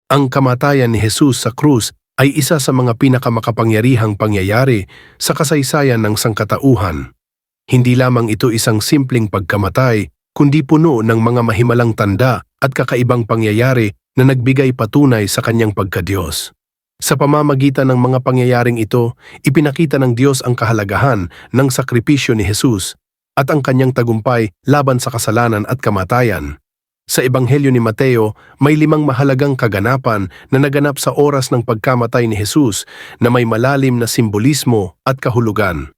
Ang kamatayan ni Jesus sa krus ay isa sa mga pinakamakapangyarihang pangyayari sa kasaysayan ng sangkatauhan. Hindi lamang ito isang simpleng pagkamatay, kundi puno ng mga mahimalang tanda at kakaibang pangyayari na nagbigay patunay sa kanyang pagkadiyos. Sa pamamagitan ng mga pangyayaring ito, ipinakita ng Diyos ang kahalagahan ng sakripisyo ni Jesus at ang kanyang tagumpay laban sa kasalanan at kamatayan. Sa Ebanghelyo ni Mateo, may 5 mahalagang kaganapan na naganap sa oras ng pagkamatay ni Jesus na may malalim na simbolismo at kahulugan.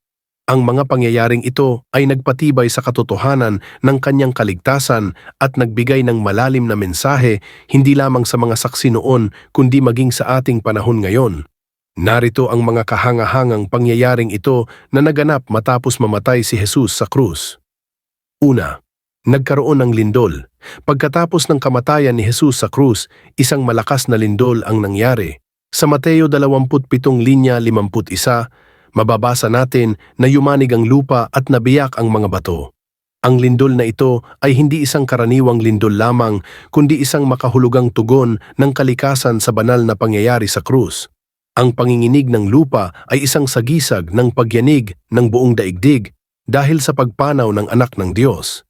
Ang mga pangyayaring ito ay nagpatibay sa katotohanan ng kanyang kaligtasan at nagbigay ng malalim na mensahe hindi lamang sa mga saksi noon kundi maging sa ating panahon ngayon. Narito ang mga kahangahangang pangyayaring ito na naganap matapos mamatay si Jesus sa krus. Una, nagkaroon ng lindol. Pagkatapos ng kamatayan ni Jesus sa krus, isang malakas na lindol ang nangyari. Sa Mateo 27:51, mababasa natin na yumanig ang lupa at nabiyak ang mga bato. Ang lindol na ito ay hindi isang karaniwang lindol lamang, kundi isang makahulugang tugon ng kalikasan sa banal na pangyayari sa krus. Ang panginginig ng lupa ay isang sagisag ng pagyanig ng buong daigdig dahil sa pagpanaw ng anak ng Diyos.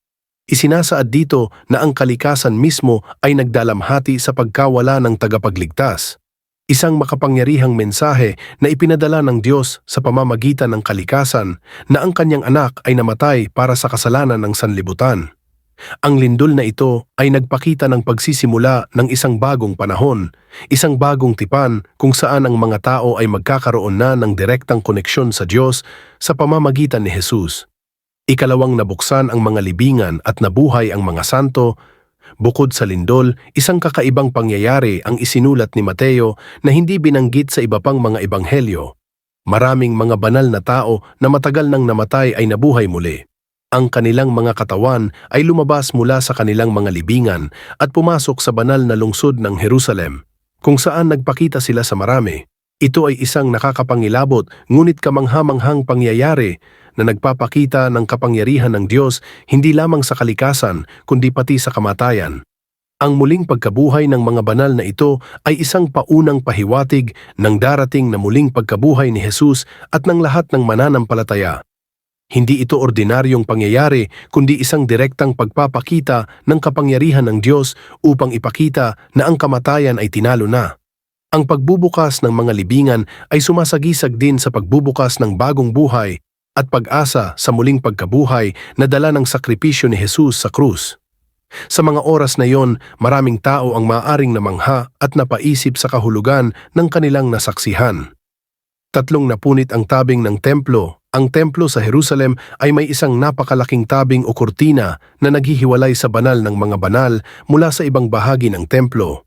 Isinasaad dito na ang kalikasan mismo ay nagdalamhati sa pagkawala ng tagapagligtas. Isang makapangyarihang mensahe na ipinadala ng Diyos sa pamamagitan ng kalikasan na ang kanyang anak ay namatay para sa kasalanan ng sanlibutan. Ang lindol na ito ay nagpakita ng pagsisimula ng isang bagong panahon, isang bagong tipan kung saan ang mga tao ay magkakaroon na ng direktang koneksyon sa Diyos sa pamamagitan ni Jesus. Ikalawang, nabuksan ang mga libingan at nabuhay ang mga santo. Bukod sa lindol, isang kakaibang pangyayari ang isinulat ni Mateo na hindi binanggit sa iba pang mga ebanghelyo. Maraming mga banal na tao na matagal nang namatay ay nabuhay muli. Ang kanilang mga katawan ay lumabas mula sa kanilang mga libingan at pumasok sa banal na lungsod ng Jerusalem, kung saan nagpakita sila sa marami. Ito ay isang nakakapangilabot ngunit kamangha-manghang pangyayari na nagpapakita ng kapangyarihan ng Diyos hindi lamang sa kalikasan kundi pati sa kamatayan. Ang muling pagkabuhay ng mga banal na ito ay isang paunang pahiwatig ng darating na muling pagkabuhay ni Jesus at ng lahat ng mananampalataya. Hindi ito ordinaryong pangyayari kundi isang direktang pagpapakita ng kapangyarihan ng Diyos upang ipakita na ang kamatayan ay tinalo na. Ang pagbubukas ng mga libingan ay sumasagisag din sa pagbubukas ng bagong buhay at pag-asa sa muling pagkabuhay na dala ng sakripisyo ni Jesus sa krus. Sa mga oras na iyon, maraming tao ang maaaring namangha at napaisip sa kahulugan ng kanilang nasaksihan. 3, napunit ang tabing ng templo. Ang templo sa Jerusalem ay may isang napakalaking tabing o kurtina na naghihiwalay sa banal ng mga banal mula sa ibang bahagi ng templo.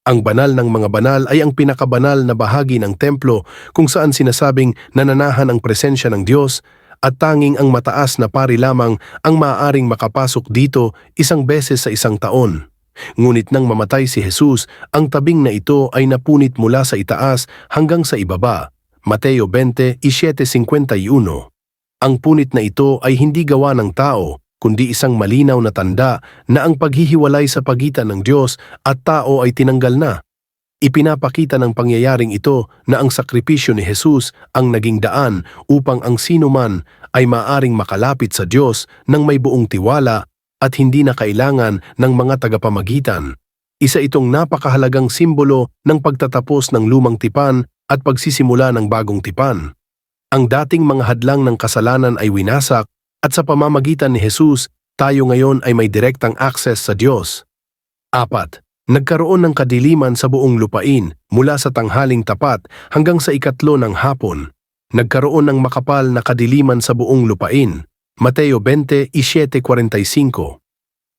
Ang banal ng mga banal ay ang pinakabanal na bahagi ng templo kung saan sinasabing nananahan ang presensya ng Diyos at tanging ang mataas na pari lamang ang maaaring makapasok dito isang beses sa isang taon. Ngunit nang mamatay si Jesus, ang tabing na ito ay napunit mula sa itaas hanggang sa ibaba. Mateo 20:7-51. Ang punit na ito ay hindi gawa ng tao, kundi isang malinaw na tanda na ang paghihiwalay sa pagitan ng Diyos at tao ay tinanggal na. Ipinapakita ng pangyayaring ito na ang sakripisyo ni Jesus ang naging daan upang ang sinuman ay maaring makalapit sa Diyos ng may buong tiwala at hindi na kailangan ng mga tagapamagitan. Isa itong napakahalagang simbolo ng pagtatapos ng lumang tipan at pagsisimula ng bagong tipan. Ang dating mga hadlang ng kasalanan ay winasak at sa pamamagitan ni Jesus, tayo ngayon ay may direktang access sa Diyos. 4. Nagkaroon ng kadiliman sa buong lupain mula sa tanghaling tapat hanggang sa 3 ng hapon. Nagkaroon ng makapal na kadiliman sa buong lupain. Mateo 20:7-45.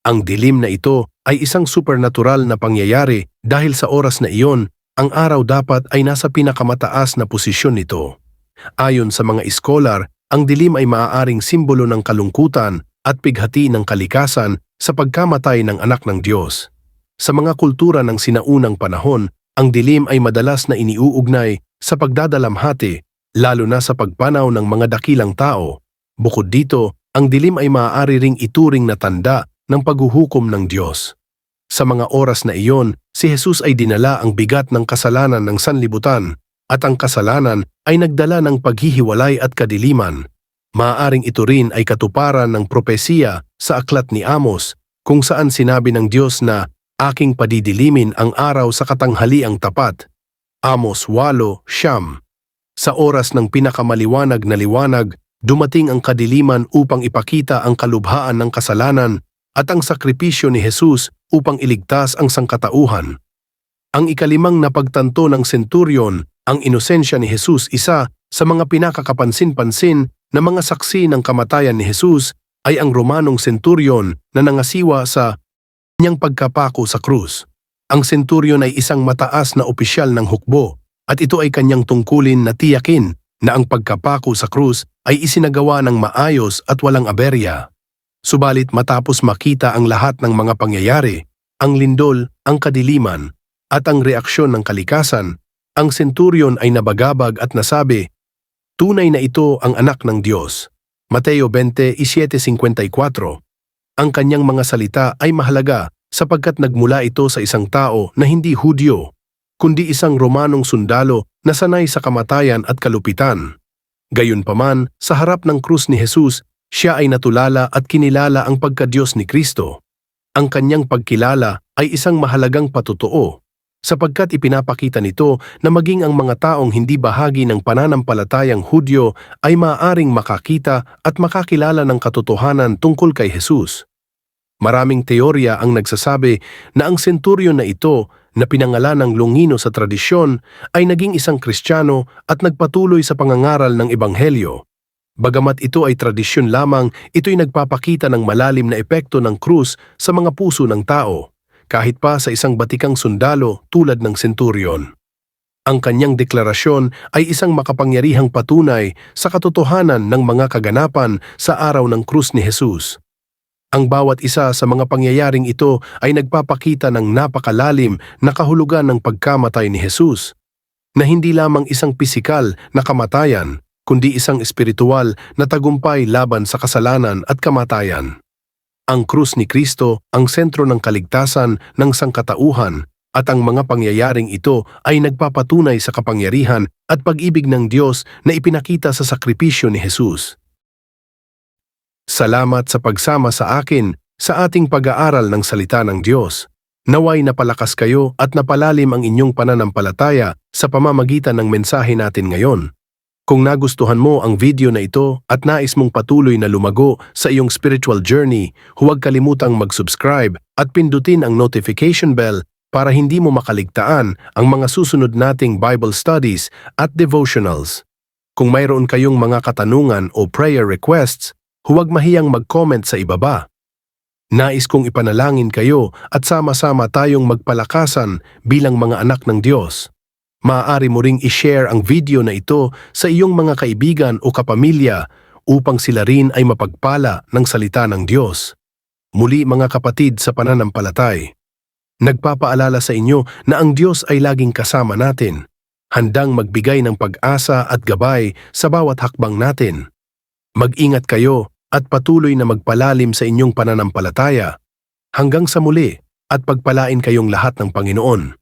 Ang dilim na ito ay isang supernatural na pangyayari dahil sa oras na iyon, ang araw dapat ay nasa pinakamataas na posisyon nito. Ayon sa mga iskolar, ang dilim ay maaaring simbolo ng kalungkutan at pighati ng kalikasan sa pagkamatay ng anak ng Diyos. Sa mga kultura ng sinaunang panahon, ang dilim ay madalas na iniuugnay sa pagdadalamhati, lalo na sa pagpanaw ng mga dakilang tao. Bukod dito, ang dilim ay maaari ring ituring na tanda ng paghuhukom ng Diyos. Sa mga oras na iyon, si Jesus ay dinala ang bigat ng kasalanan ng sanlibutan at ang kasalanan ay nagdala ng paghihiwalay at kadiliman. Maaaring ito rin ay katuparan ng propesiya sa aklat ni Amos kung saan sinabi ng Diyos na aking padidilimin ang araw sa katanghaliang tapat. Amos 8:9. Sa oras ng pinakamaliwanag na liwanag, dumating ang kadiliman upang ipakita ang kalubhaan ng kasalanan at ang sakripisyo ni Jesus upang iligtas ang sangkatauhan. Ang ikalimang napagtanto ng senturyon, ang inosensya ni Jesus, isa sa mga pinakakapansin-pansin na mga saksi ng kamatayan ni Jesus ay ang Romanong senturyon na nangasiwa sa kanyang pagkapako sa krus. Ang senturyon ay isang mataas na opisyal ng hukbo at ito ay kanyang tungkulin na tiyakin na ang pagkapako sa krus ay isinagawa ng maayos at walang aberya. Subalit matapos makita ang lahat ng mga pangyayari, ang lindol, ang kadiliman, at ang reaksyon ng kalikasan, ang senturyon ay nabagabag at nasabi, tunay na ito ang anak ng Diyos. Mateo 20:7-54. Ang kanyang mga salita ay mahalaga sapagkat nagmula ito sa isang tao na hindi Hudyo, kundi isang Romanong sundalo na sanay sa kamatayan at kalupitan. Gayunpaman, sa harap ng krus ni Jesus, siya ay natulala at kinilala ang pagka-Diyos ni Kristo. Ang kanyang pagkilala ay isang mahalagang patutuo, sapagkat ipinapakita nito na maging ang mga taong hindi bahagi ng pananampalatayang Hudyo ay maaaring makakita at makakilala ng katotohanan tungkol kay Jesus. Maraming teorya ang nagsasabi na ang senturyon na ito na pinangalanang Longino sa tradisyon ay naging isang Kristiyano at nagpatuloy sa pangangaral ng Ebanghelyo. Bagamat ito ay tradisyon lamang, ito'y nagpapakita ng malalim na epekto ng krus sa mga puso ng tao, kahit pa sa isang batikang sundalo tulad ng senturyon. Ang kanyang deklarasyon ay isang makapangyarihang patunay sa katotohanan ng mga kaganapan sa araw ng krus ni Jesus. Ang bawat isa sa mga pangyayaring ito ay nagpapakita ng napakalalim na kahulugan ng pagkamatay ni Jesus, na hindi lamang isang pisikal na kamatayan, kundi isang espiritual na tagumpay laban sa kasalanan at kamatayan. Ang krus ni Kristo ang sentro ng kaligtasan ng sangkatauhan at ang mga pangyayaring ito ay nagpapatunay sa kapangyarihan at pag-ibig ng Diyos na ipinakita sa sakripisyo ni Jesus. Salamat sa pagsama sa akin sa ating pag-aaral ng salita ng Diyos. Naway napalakas kayo at napalalim ang inyong pananampalataya sa pamamagitan ng mensahe natin ngayon. Kung nagustuhan mo ang video na ito at nais mong patuloy na lumago sa iyong spiritual journey, huwag kalimutang mag-subscribe at pindutin ang notification bell para hindi mo makaligtaan ang mga susunod nating Bible studies at devotionals. Kung mayroon kayong mga katanungan o prayer requests, huwag mahiyang mag-comment sa ibaba. Nais kong ipanalangin kayo at sama-sama tayong magpalakasan bilang mga anak ng Diyos. Maaari mo ring i-share ang video na ito sa iyong mga kaibigan o kapamilya upang sila rin ay mapagpala ng salita ng Diyos. Muli mga kapatid sa pananampalatay, nagpapaalala sa inyo na ang Diyos ay laging kasama natin, handang magbigay ng pag-asa at gabay sa bawat hakbang natin. Mag-ingat kayo at patuloy na magpalalim sa inyong pananampalataya. Hanggang sa muli at pagpalain kayong lahat ng Panginoon.